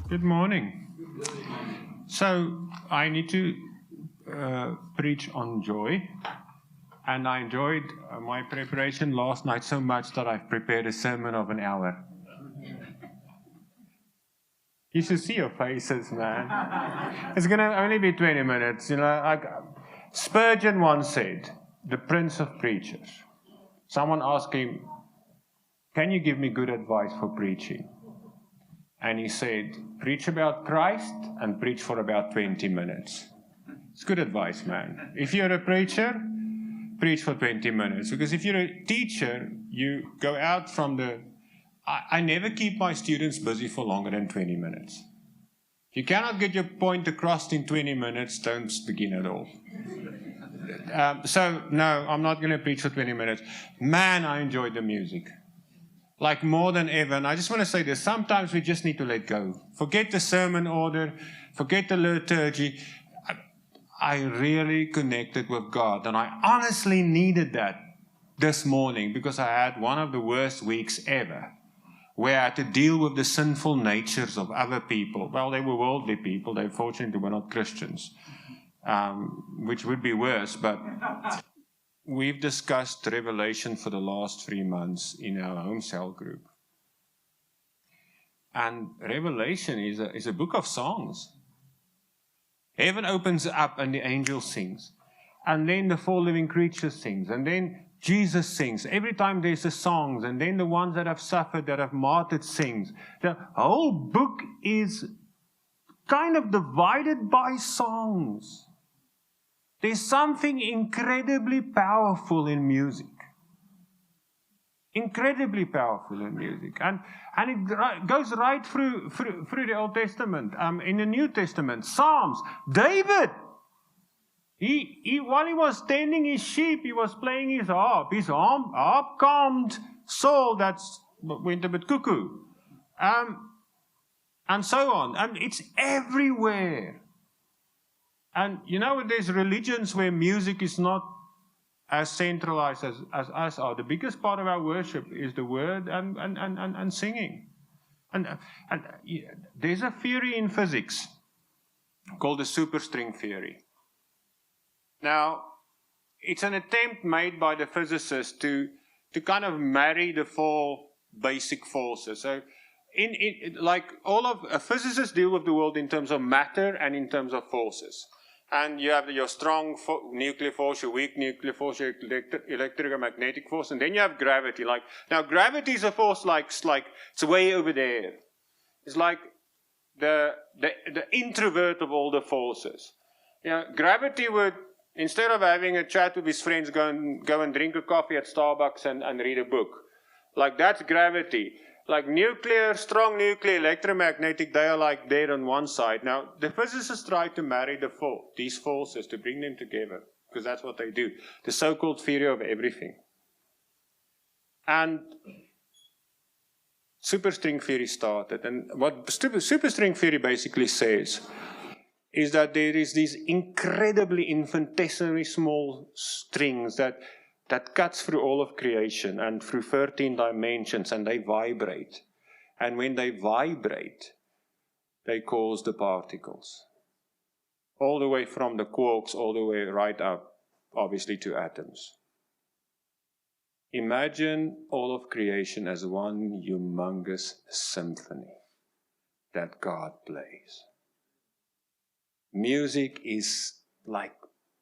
Good morning. So I need to preach on joy, and I enjoyed my preparation last night so much that I've prepared a sermon of an hour. You should see your faces, man. It's going to only be 20 minutes. Spurgeon once said, the prince of preachers. Someone asked him, can you give me good advice for preaching? And he said, preach about Christ and preach for about 20 minutes. It's good advice, man. If you're a preacher, preach for 20 minutes. Because if you're a teacher, you go out from the... I never keep my students busy for longer than 20 minutes. If you cannot get your point across in 20 minutes, don't begin at all. No, I'm not going to preach for 20 minutes. Man, I enjoyed the music. Like more than ever. And I just want to say this. Sometimes we just need to let go. Forget the sermon order. Forget the liturgy. I really connected with God. And I honestly needed that this morning because I had one of the worst weeks ever, where I had to deal with the sinful natures of other people. Well, they were worldly people. They fortunately were not Christians, which would be worse. But we've discussed Revelation for the last 3 months in our home cell group. And Revelation is a book of songs. Heaven opens up and the angel sings. And then the 4 living creatures sings. And then Jesus sings. Every time there's a song. And then the ones that have suffered, that have martyred, sings. The whole book is kind of divided by songs. There's something incredibly powerful in music. Incredibly powerful in music. And it goes right through the Old Testament. In the New Testament, Psalms. David, he while he was tending his sheep, he was playing his harp. His harp calmed Saul that went a bit cuckoo. And so on. And it's everywhere. And there's religions where music is not as centralized as us are. The biggest part of our worship is the word and singing. And there's a theory in physics called the superstring theory. Now, it's an attempt made by the physicists to kind of marry the 4 basic forces. So, physicists deal with the world in terms of matter and in terms of forces. And you have your strong nuclear force, your weak nuclear force, your electromagnetic force, and then you have gravity. Now gravity is a force like it's way over there. It's like the introvert of all the forces. Gravity would, instead of having a chat with his friends, go and drink a coffee at Starbucks and read a book. That's gravity. Strong nuclear, electromagnetic, they are there on one side. Now, the physicists try to marry these forces, to bring them together, because that's what they do. The so-called theory of everything. And superstring theory started. And what superstring theory basically says is that there is these incredibly infinitesimally small strings that cuts through all of creation and through 13 dimensions, and they vibrate. And when they vibrate, they cause the particles. All the way from the quarks, all the way right up, obviously, to atoms. Imagine all of creation as one humongous symphony that God plays. Music is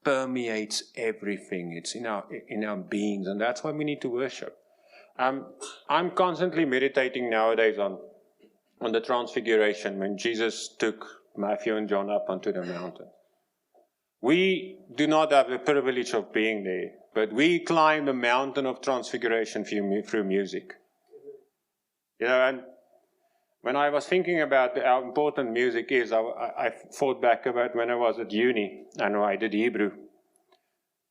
permeates everything. It's in our beings, and that's why we need to worship. I'm constantly meditating nowadays on the Transfiguration, when Jesus took Matthew and John up onto the mountain. We do not have the privilege of being there, but we climb the mountain of Transfiguration through music. And when I was thinking about how important music is, I thought back about when I was at uni and I did Hebrew.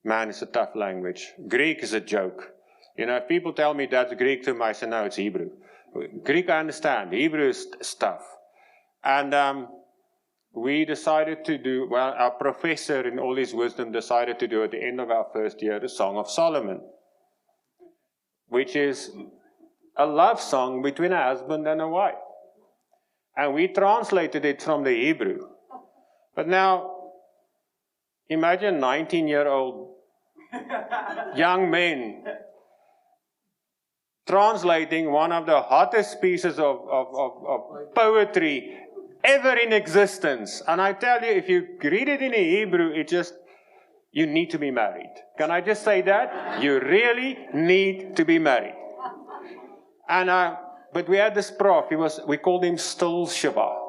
Man, it's a tough language. Greek is a joke. If people tell me that's Greek to me, I say, no, it's Hebrew. Greek I understand. Hebrew is tough. And we decided to do, our professor in all his wisdom decided to do at the end of our first year the Song of Solomon, which is a love song between a husband and a wife. And we translated it from the Hebrew. But now, imagine 19-year-old young men translating one of the hottest pieces of poetry ever in existence. And I tell you, if you read it in a Hebrew, you need to be married. Can I just say that? You really need to be married. And but we had this prof, we called him Still Shiva.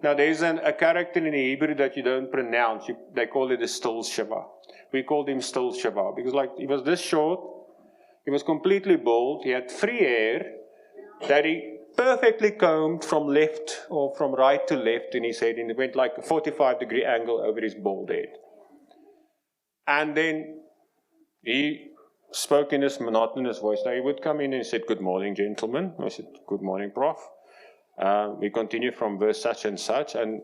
Now there's a character in the Hebrew that you don't pronounce. They call it a Still Shiva. We called him Still Shiva because he was this short. He was completely bald. He had free hair that he perfectly combed from left or from right to left in his head, and it went like a 45-degree angle over his bald head. And then he spoke in this monotonous voice. Now he would come in and said, "Good morning, gentlemen." I said, "Good morning, Prof." We continue from verse such and such, and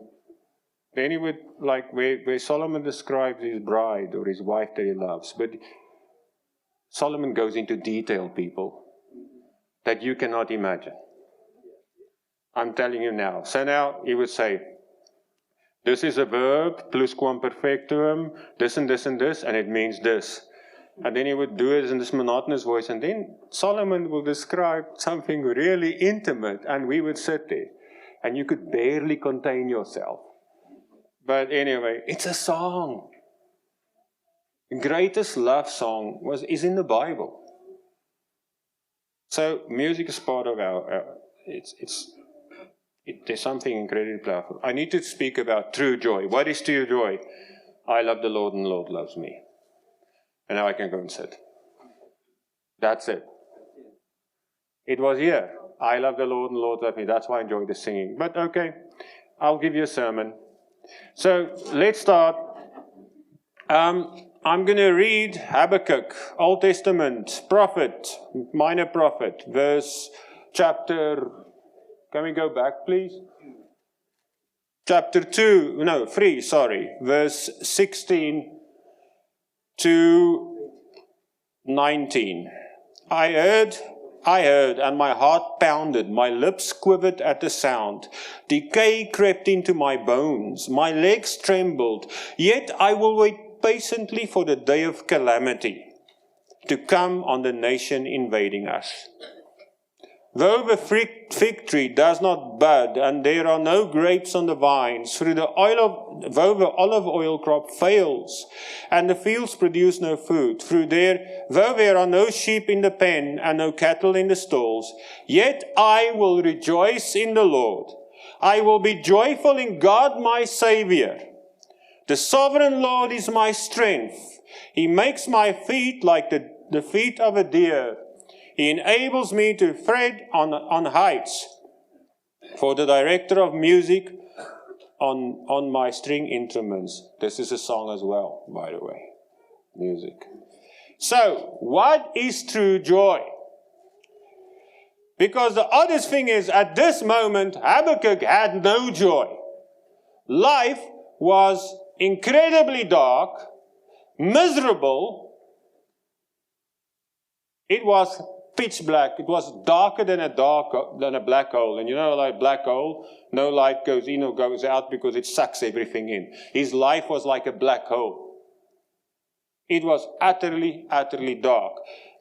then he would, like where Solomon describes his bride or his wife that he loves, but Solomon goes into detail, people, that you cannot imagine. I'm telling you now. So now he would say, this is a verb, plusquamperfectum, this and this and this, and it means this. And then he would do it in this monotonous voice, and then Solomon will describe something really intimate, and we would sit there, and you could barely contain yourself. But anyway, it's a song. The greatest love song is in the Bible. So music is part of there's something incredibly powerful. I need to speak about true joy. What is true joy? I love the Lord and the Lord loves me. And now I can go and sit. That's it. It was here. I love the Lord and the Lord loves me. That's why I enjoy the singing. But okay, I'll give you a sermon. So let's start. I'm going to read Habakkuk, Old Testament, prophet, minor prophet, chapter, can we go back please? Chapter 3, verse 16 to 19. I heard, and my heart pounded, my lips quivered at the sound. Decay crept into my bones, my legs trembled, yet I will wait patiently for the day of calamity to come on the nation invading us. Though the fig tree does not bud, and there are no grapes on the vines, though the olive oil crop fails, and the fields produce no food, though there are no sheep in the pen, and no cattle in the stalls, yet I will rejoice in the Lord. I will be joyful in God my Savior. The sovereign Lord is my strength. He makes my feet like the feet of a deer. He enables me to tread on heights. For the director of music on my string instruments. This is a song as well, by the way. Music. So, what is true joy? Because the oddest thing is, at this moment, Habakkuk had no joy. Life was incredibly dark, miserable. It was pitch black. It was darker than a black hole. And you know, like black hole, no light goes in or goes out because it sucks everything in. His life was like a black hole. It was utterly, utterly dark.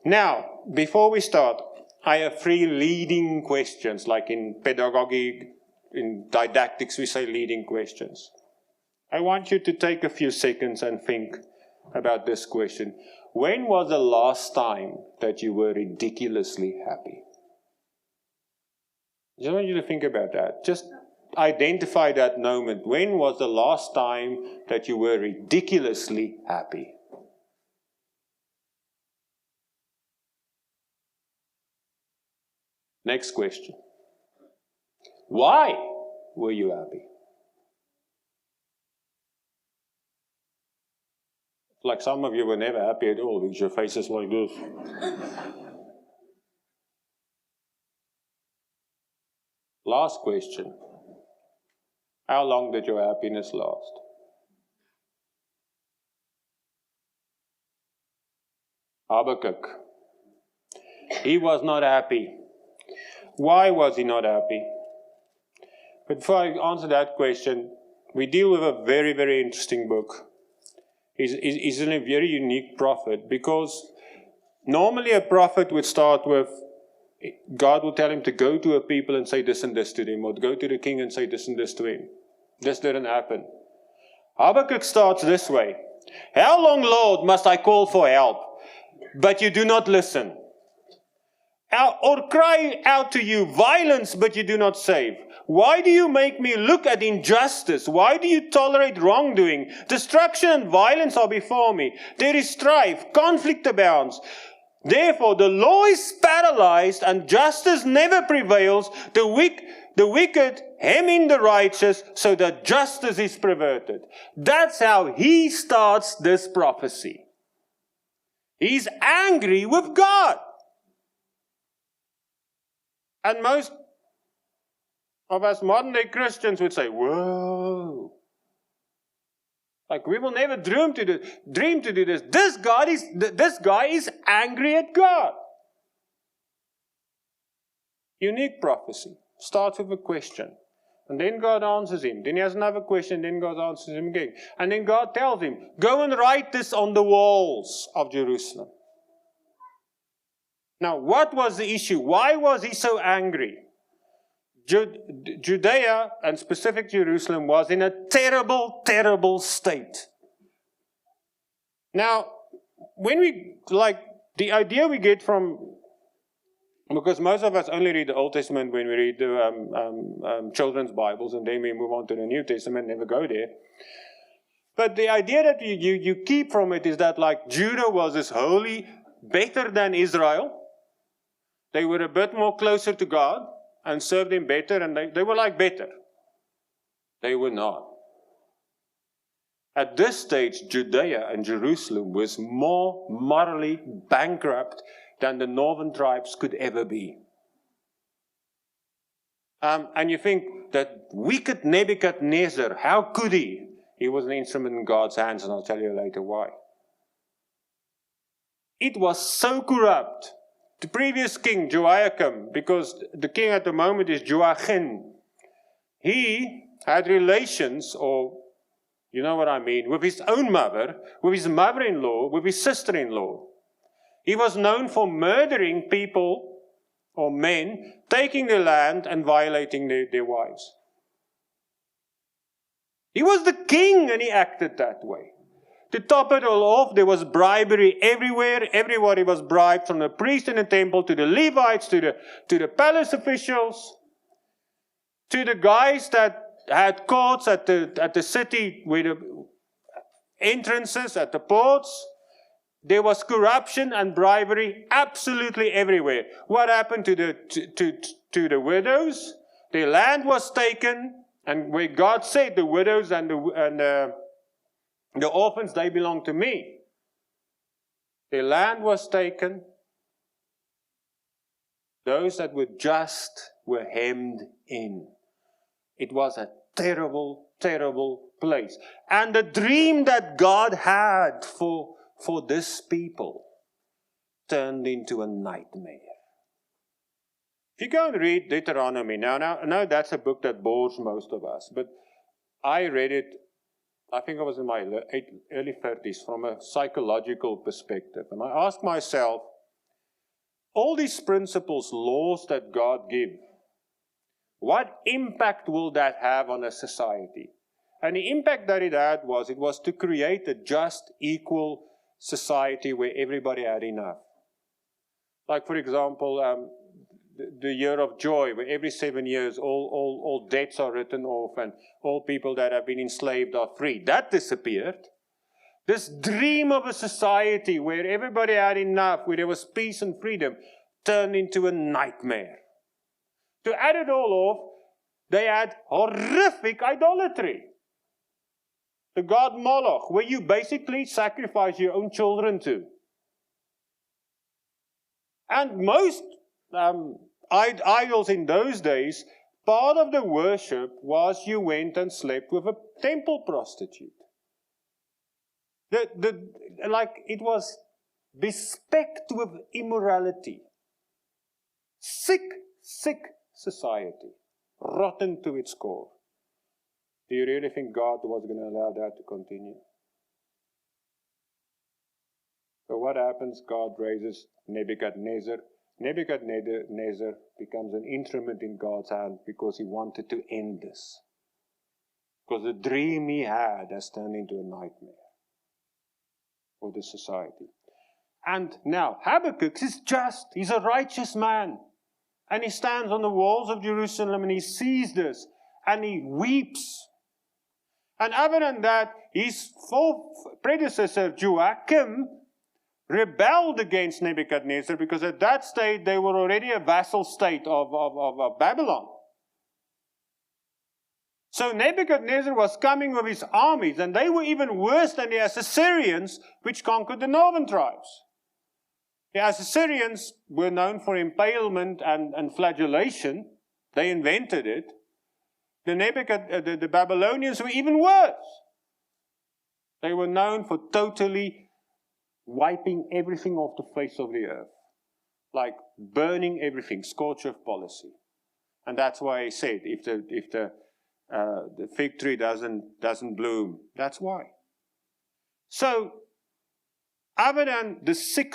Now, before we start, I have 3 leading questions, like in pedagogy, in didactics, we say leading questions. I want you to take a few seconds and think about this question. When was the last time that you were ridiculously happy? I just want you to think about that. Just identify that moment. When was the last time that you were ridiculously happy? Next question. Why were you happy? Like some of you were never happy at all because your face is like this. Last question. How long did your happiness last? Habakkuk. He was not happy. Why was he not happy? But before I answer that question, we deal with a very, very interesting book. He's a very unique prophet, because normally a prophet would start with, God will tell him to go to a people and say this and this to them, or go to the king and say this and this to him. This didn't happen. Habakkuk starts this way. How long, Lord, must I call for help, but you do not listen? Or cry out to you violence, but you do not save? Why do you make me look at injustice? Why do you tolerate wrongdoing? Destruction and violence are before me. There is strife, conflict abounds. Therefore, the law is paralyzed and justice never prevails. The wicked hem in the righteous, so that justice is perverted. That's how he starts this prophecy. He's angry with God. And most of us modern day Christians would say, whoa. Like, we will never dream to do this. This guy is angry at God. Unique prophecy. Starts with a question. And then God answers him. Then he has another question. Then God answers him again. And then God tells him, go and write this on the walls of Jerusalem. Now, what was the issue? Why was he so angry? Judea, and specific Jerusalem, was in a terrible, terrible state. Now, when the idea we get from, because most of us only read the Old Testament when we read the children's Bibles, and then we move on to the New Testament, never go there. But the idea that you keep from it is that, like, Judah was this holy, better than Israel. They were a bit more closer to God and served him better, and they were like better. They were not. At this stage, Judea and Jerusalem was more morally bankrupt than the northern tribes could ever be. And you think that wicked Nebuchadnezzar, how could he? He was an instrument in God's hands, and I'll tell you later why. It was so corrupt. The previous king, Joachim, because the king at the moment is Joachim, he had relations, or you know what I mean, with his own mother, with his mother-in-law, with his sister-in-law. He was known for murdering people, or men, taking their land and violating their wives. He was the king, and he acted that way. To top it all off, there was bribery everywhere. Everybody was bribed, from the priest in the temple to the Levites, to the palace officials, to the guys that had courts at the city with the entrances at the ports. There was corruption and bribery absolutely everywhere. What happened to the widows? Their land was taken, and where God said the widows and the orphans, they belong to me. Their land was taken. Those that were just were hemmed in. It was a terrible, terrible place. And the dream that God had for this people turned into a nightmare. If you go and read Deuteronomy, now that's a book that bores most of us, but I read it, I think I was in my early 30s, from a psychological perspective. And I asked myself, all these principles, laws that God gives, what impact will that have on a society? And the impact that it had was to create a just, equal society where everybody had enough. Like, for example, the year of joy, where every 7 years all debts are written off and all people that have been enslaved are free. That disappeared. This dream of a society where everybody had enough, where there was peace and freedom, turned into a nightmare. To add it all off, they had horrific idolatry. The god Moloch, where you basically sacrifice your own children to. And most idols in those days, part of the worship was you went and slept with a temple prostitute. It was bespecked with immorality. Sick society. rotten to its core. Do you really think God was going to allow that to continue? So what happens? God raises Nebuchadnezzar. Nebuchadnezzar becomes an instrument in God's hand because he wanted to end this. Because the dream he had has turned into a nightmare for the society. And now, Habakkuk is just, he's a righteous man. And he stands on the walls of Jerusalem and he sees this and he weeps. And other than that, his predecessor Joachim rebelled against Nebuchadnezzar because at that stage they were already a vassal state of Babylon. So Nebuchadnezzar was coming with his armies, and they were even worse than the Assyrians, which conquered the northern tribes. The Assyrians were known for impalement and flagellation. They invented it. The Babylonians were even worse. They were known for totally wiping everything off the face of the earth. Like burning everything, scorch-earth policy. And that's why I said, if the fig tree doesn't bloom, that's why. So, other than the sick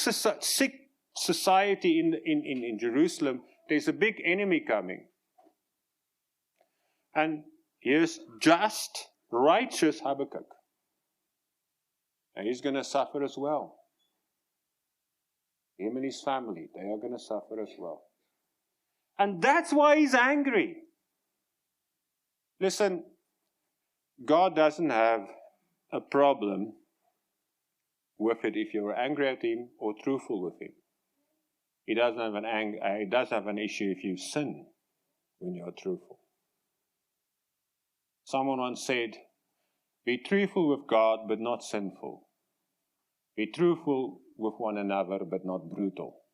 society in Jerusalem, there's a big enemy coming. And here's just, righteous Habakkuk. And he's going to suffer as well. Him and his family, they are going to suffer as well. And that's why he's angry. Listen, God doesn't have a problem with it if you're angry at him or truthful with him. He does have an issue if you sin when you're truthful. Someone once said, be truthful with God but not sinful. Be truthful with one another but not brutal.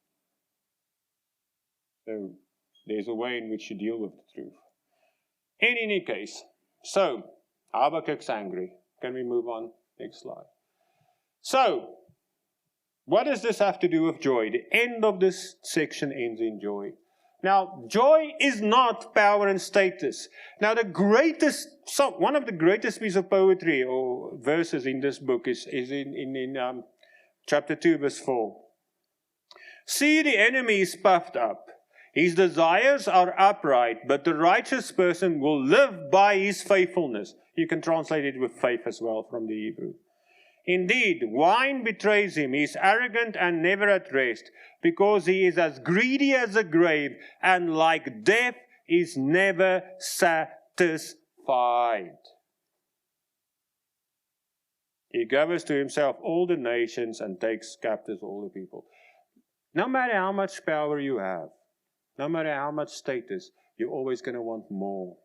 So there's a way in which you deal with the truth. In any case, so Habakkuk's angry. Can we move on? Next slide. So, what does this have to do with joy? The end of this section ends in joy. Now, joy is not power and status. Now, one of the greatest pieces of poetry or verses in this book is in chapter 2, verse 4. See, the enemy is puffed up. His desires are upright, but the righteous person will live by his faithfulness. You can translate it with faith as well from the Hebrew. Indeed, wine betrays him. He is arrogant and never at rest, because he is as greedy as a grave, and like death is never satisfied. He gathers to himself all the nations and takes captives all the people. No matter how much power you have, no matter how much status, you're always going to want more.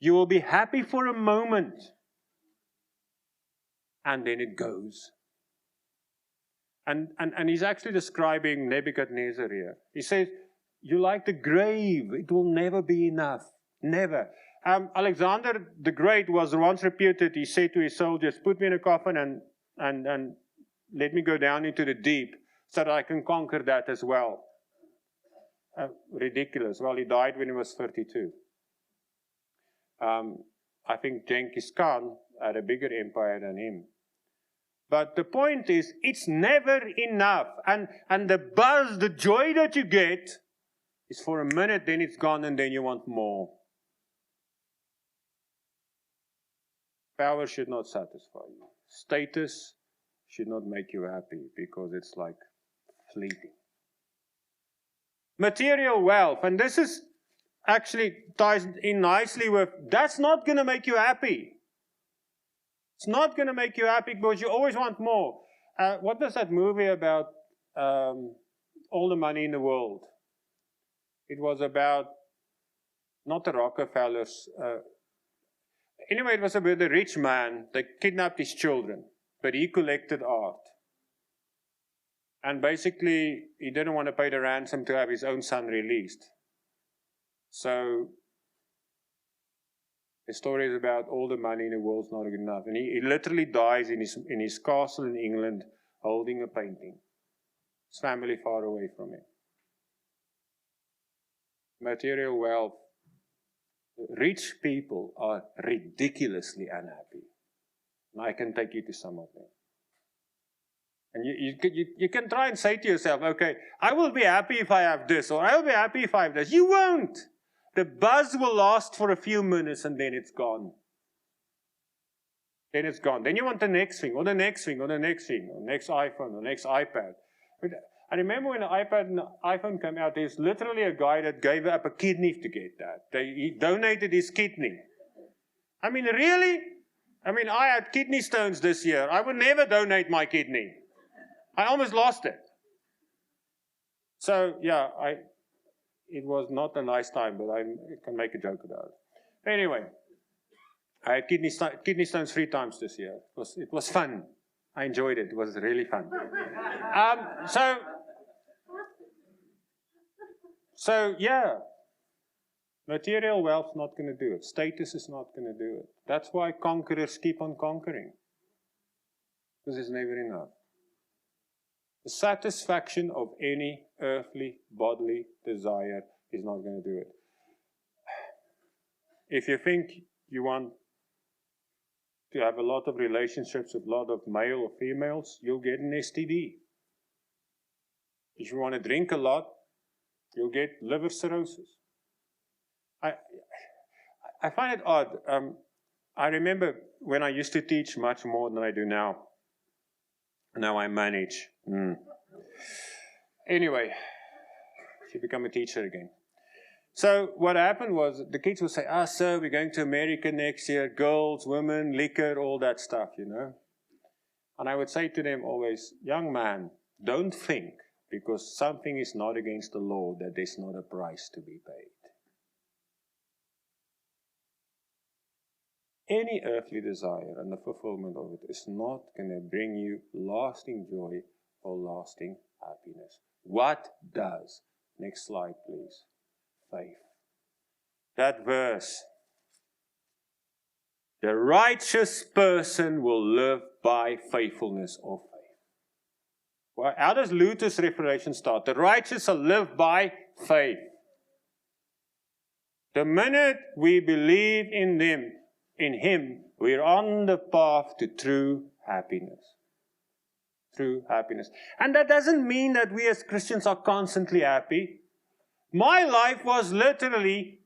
You will be happy for a moment, and then it goes. And he's actually describing Nebuchadnezzar here. He says, you like the grave, it will never be enough. Never. Alexander the Great was once reputed, he said to his soldiers, put me in a coffin and let me go down into the deep so that I can conquer that as well. Ridiculous. Well, he died when he was 32. I think Genghis Khan had a bigger empire than him. But the point is, it's never enough. And the buzz, the joy that you get is for a minute, then it's gone, and then you want more. Power should not satisfy you. Status should not make you happy, because it's like fleeting. Material wealth, and this is actually ties in nicely with, that's not going to make you happy. It's not going to make you happy because you always want more. What was that movie about all the money in the world? It was about, not the Rockefellers. Anyway, it was about the rich man. They kidnapped his children, but he collected art. And basically, he didn't want to pay the ransom to have his own son released. So, the story is about all the money in the world's not good enough. And he literally dies in his castle in England holding a painting. His family far away from him. Material wealth Rich people are ridiculously unhappy. And I can take you to some of them. And you can try and say to yourself, okay, I will be happy if I have this, or I will be happy if I have this. You won't. The buzz will last for a few minutes and then it's gone. Then it's gone. Then you want the next thing, or the next thing, or the next thing, or next iPhone, or next iPad. I remember when the iPad and the iPhone came out, there's literally a guy that gave up a kidney to get that. He donated his kidney. I mean, really? I mean, I had kidney stones this year. I would never donate my kidney. I almost lost it. So, yeah, it was not a nice time, but I can make a joke about it. Anyway, I had kidney stones 3 times this year. It was fun. I enjoyed it. It was really fun. So yeah, material wealth's not going to do it. Status is not going to do it. That's why conquerors keep on conquering. Because it's never enough. The satisfaction of any earthly, bodily desire is not going to do it. If you think you want to have a lot of relationships with a lot of male or females, you'll get an STD. If you want to drink a lot, you'll get liver cirrhosis. I find it odd. I remember when I used to teach much more than I do now. Now I manage. Anyway, she become a teacher again. So what happened was the kids would say, sir, we're going to America next year. Girls, women, liquor, all that stuff, you know. And I would say to them always, young man, don't think because something is not against the law that there's not a price to be paid. Any earthly desire and the fulfillment of it is not going to bring you lasting joy or lasting happiness. What does? Next slide, please. Faith. That verse. The righteous person will live by faithfulness of faith. Well, how does Luther's Reformation start? The righteous will live by faith. The minute we believe in Him, we're on the path to true happiness. True happiness. And that doesn't mean that we as Christians are constantly happy. My life was literally,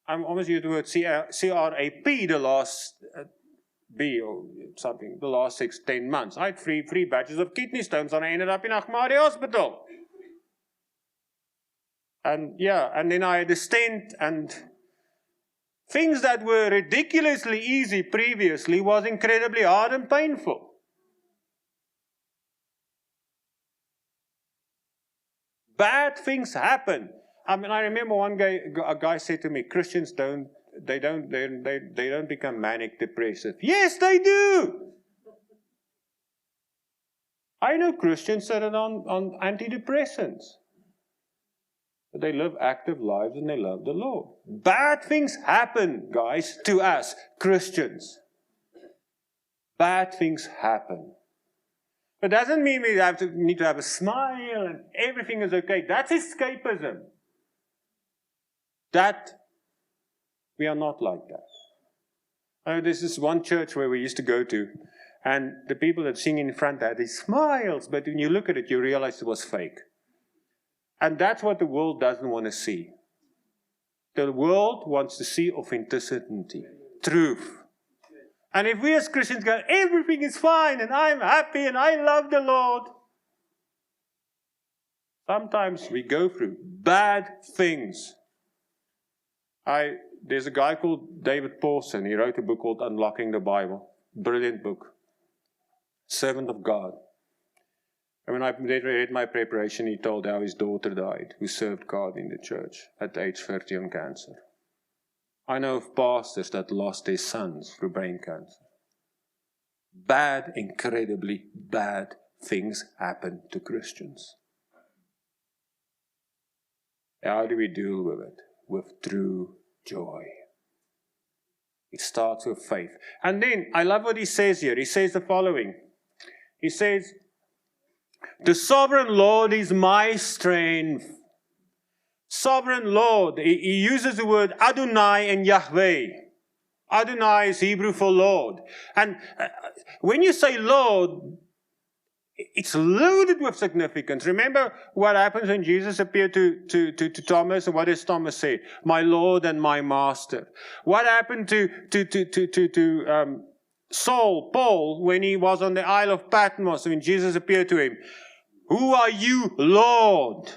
I'm almost using the word CRAP, the last B or something, the last 6-10 months. I had three batches of kidney stones and I ended up in Achmari Hospital. And then I had a stent, and things that were ridiculously easy previously was incredibly hard and painful. Bad things happen. I mean, I remember a guy said to me, Christians don't become manic depressive. Yes, they do. I know Christians that are on antidepressants. But they live active lives and they love the Lord. Bad things happen, guys, to us, Christians. Bad things happen. But it doesn't mean we need to have a smile and everything is okay. That's escapism. We are not like that. This is one church where we used to go to, and the people that sing in front had these smiles, but when you look at it, you realize it was fake. And that's what the world doesn't want to see. The world wants to see authenticity, truth. And if we as Christians go, everything is fine, and I'm happy, and I love the Lord, sometimes we go through bad things. There's a guy called David Paulson. He wrote a book called Unlocking the Bible. Brilliant book. Servant of God. And when I read my preparation, he told how his daughter died, who served God in the church at age 30 on cancer. I know of pastors that lost their sons through brain cancer. Bad, incredibly bad things happen to Christians. How do we deal with it? With true joy. It starts with faith. And then, I love what he says here. He says the following. He says, the sovereign Lord is my strength. Sovereign Lord. He uses the word Adonai and Yahweh. Adonai is Hebrew for Lord. And when you say Lord, it's loaded with significance. Remember what happens when Jesus appeared to Thomas, and what does Thomas say? My Lord and my Master. What happened to Paul, when he was on the Isle of Patmos, when Jesus appeared to him? Who are you, Lord?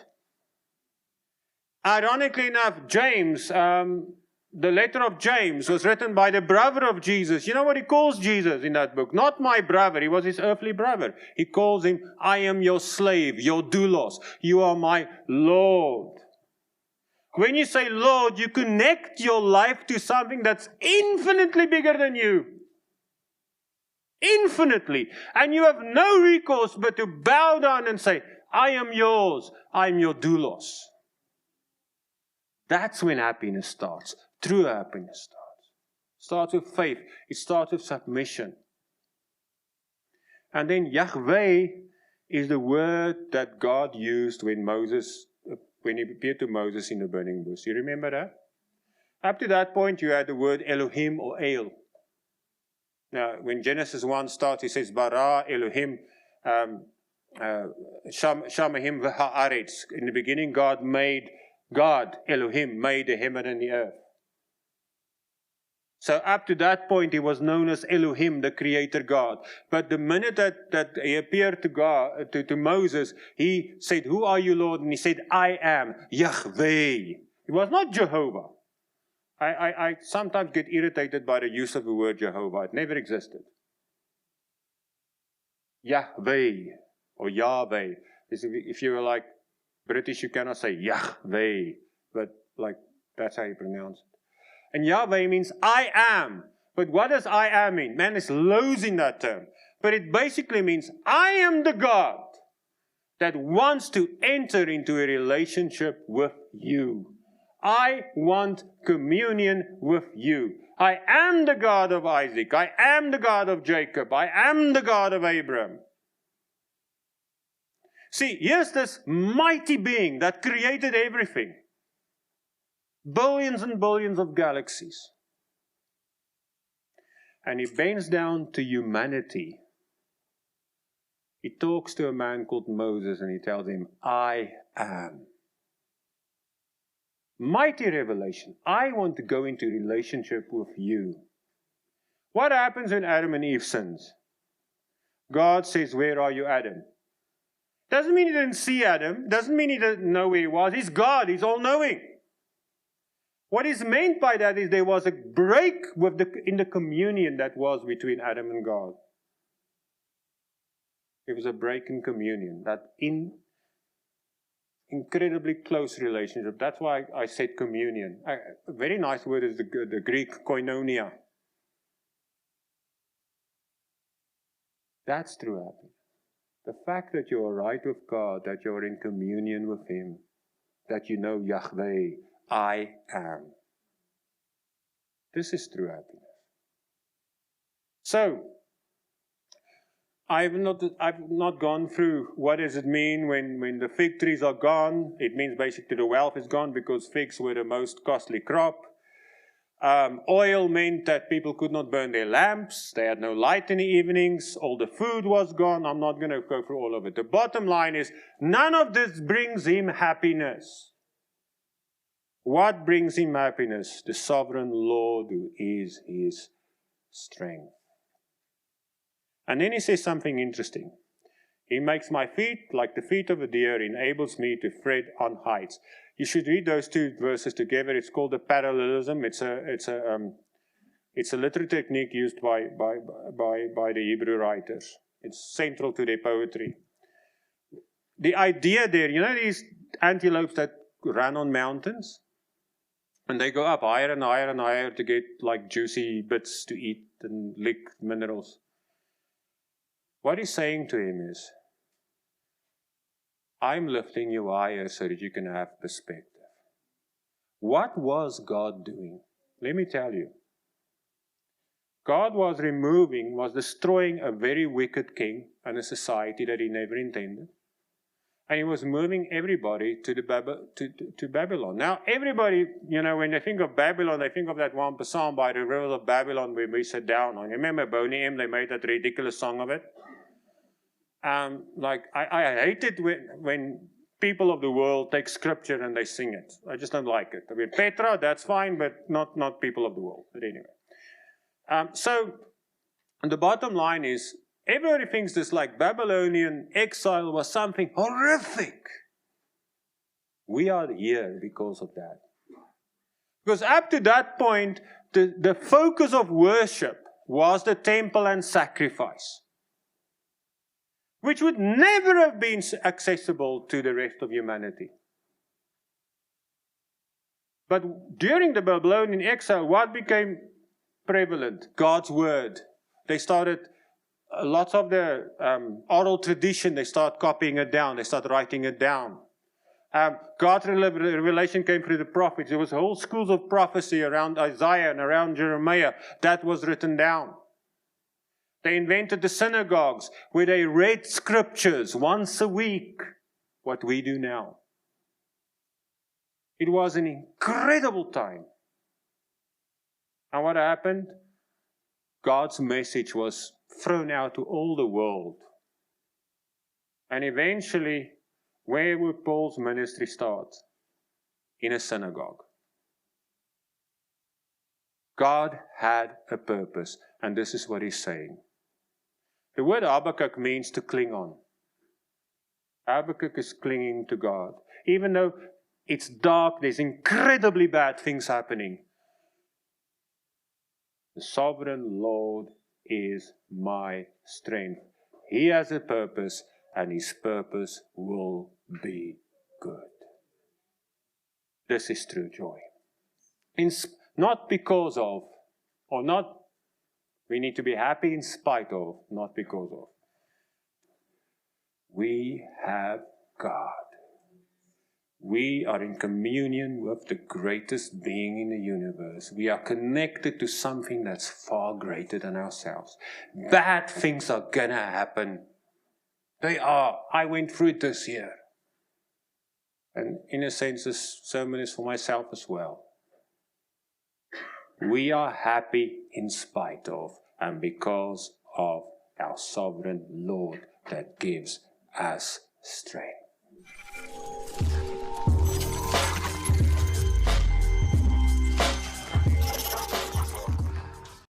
Ironically enough, James, the letter of James was written by the brother of Jesus. You know what he calls Jesus in that book? Not my brother. He was his earthly brother. He calls him, I am your slave, your doulos. You are my Lord. When you say Lord, you connect your life to something that's infinitely bigger than you. Infinitely. And you have no recourse but to bow down and say, I am yours. I am your doulos. That's when happiness starts. True happiness starts. It starts with faith. It starts with submission. And then Yahweh is the word that God used when he appeared to Moses in the burning bush. You remember that? Up to that point, you had the word Elohim or El. Now, when Genesis 1 starts, he says, Bara Elohim Shamahim v'ha'aretz. In the beginning, God, Elohim, made the heaven and the earth. So up to that point, he was known as Elohim, the creator God. But the minute that he appeared to God, to Moses, he said, who are you, Lord? And he said, I am Yahweh. It was not Jehovah. I sometimes get irritated by the use of the word Jehovah. It never existed. Yahweh or Yahweh. If you were like British, you cannot say Yahweh, but like that's how you pronounce it. And Yahweh means I am. But what does I am mean? Man is losing that term. But it basically means I am the God that wants to enter into a relationship with you. I want communion with you. I am the God of Isaac. I am the God of Jacob. I am the God of Abraham. See, here's this mighty being that created everything. Billions and billions of galaxies. And he bends down to humanity. He talks to a man called Moses and he tells him, I am. Mighty revelation. I want to go into relationship with you. What happens when Adam and Eve sins? God says, where are you, Adam? Doesn't mean he didn't see Adam. Doesn't mean he didn't know where he was. He's God. He's all-knowing. What is meant by that is there was a break in the communion that was between Adam and God. It was a break in communion, that incredibly close relationship. That's why I said communion. A very nice word is the Greek koinonia. That's true happiness. The fact that you are right with God, that you're in communion with Him, that you know Yahweh, I am. This is true happiness. So, I've not gone through what does it mean when the fig trees are gone. It means basically the wealth is gone because figs were the most costly crop. Oil meant that people could not burn their lamps. They had no light in the evenings. All the food was gone. I'm not going to go through all of it. The bottom line is, none of this brings him happiness. What brings him happiness? The sovereign Lord who is his strength. And then he says something interesting. He makes my feet like the feet of a deer, enables me to tread on heights. You should read those two verses together. It's called a parallelism. It's a literary technique used by the Hebrew writers. It's central to their poetry. The idea there, you know these antelopes that run on mountains? And they go up higher and higher and higher to get like juicy bits to eat and lick minerals. What he's saying to him is, I'm lifting you higher so that you can have perspective. What was God doing? Let me tell you. God was destroying a very wicked king and a society that he never intended. And he was moving everybody to Babylon. Now, everybody, when they think of Babylon, they think of that one psalm by the rivers of Babylon where we sat down on. You remember Boney M? They made that ridiculous song of it. I hate it when people of the world take scripture and they sing it. I just don't like it. I mean, Petra, that's fine, but not people of the world. But anyway. So, the bottom line is, everybody thinks this like Babylonian exile was something horrific. We are here because of that. Because up to that point, the focus of worship was the temple and sacrifice, which would never have been accessible to the rest of humanity. But during the Babylonian exile, what became prevalent? God's word. They started, lots of the oral tradition, they start copying it down, they start writing it down. God's revelation came through the prophets. There was whole schools of prophecy around Isaiah and around Jeremiah that was written down. They invented the synagogues where they read scriptures once a week, what we do now. It was an incredible time. And what happened? God's message was thrown out to all the world. And eventually, where would Paul's ministry start? In a synagogue. God had a purpose, and this is what he's saying. The word Habakkuk means to cling on. Habakkuk is clinging to God. Even though it's dark, there's incredibly bad things happening. The sovereign Lord is my strength. He has a purpose, and his purpose will be good. This is true joy. Not because of, or not, we need to be happy in spite of, not because of. We have God. We are in communion with the greatest being in the universe. We are connected to something that's far greater than ourselves. Bad things are gonna happen. They are. I went through it this year. And in a sense, this sermon is for myself as well. We are happy in spite of and because of our sovereign Lord that gives us strength.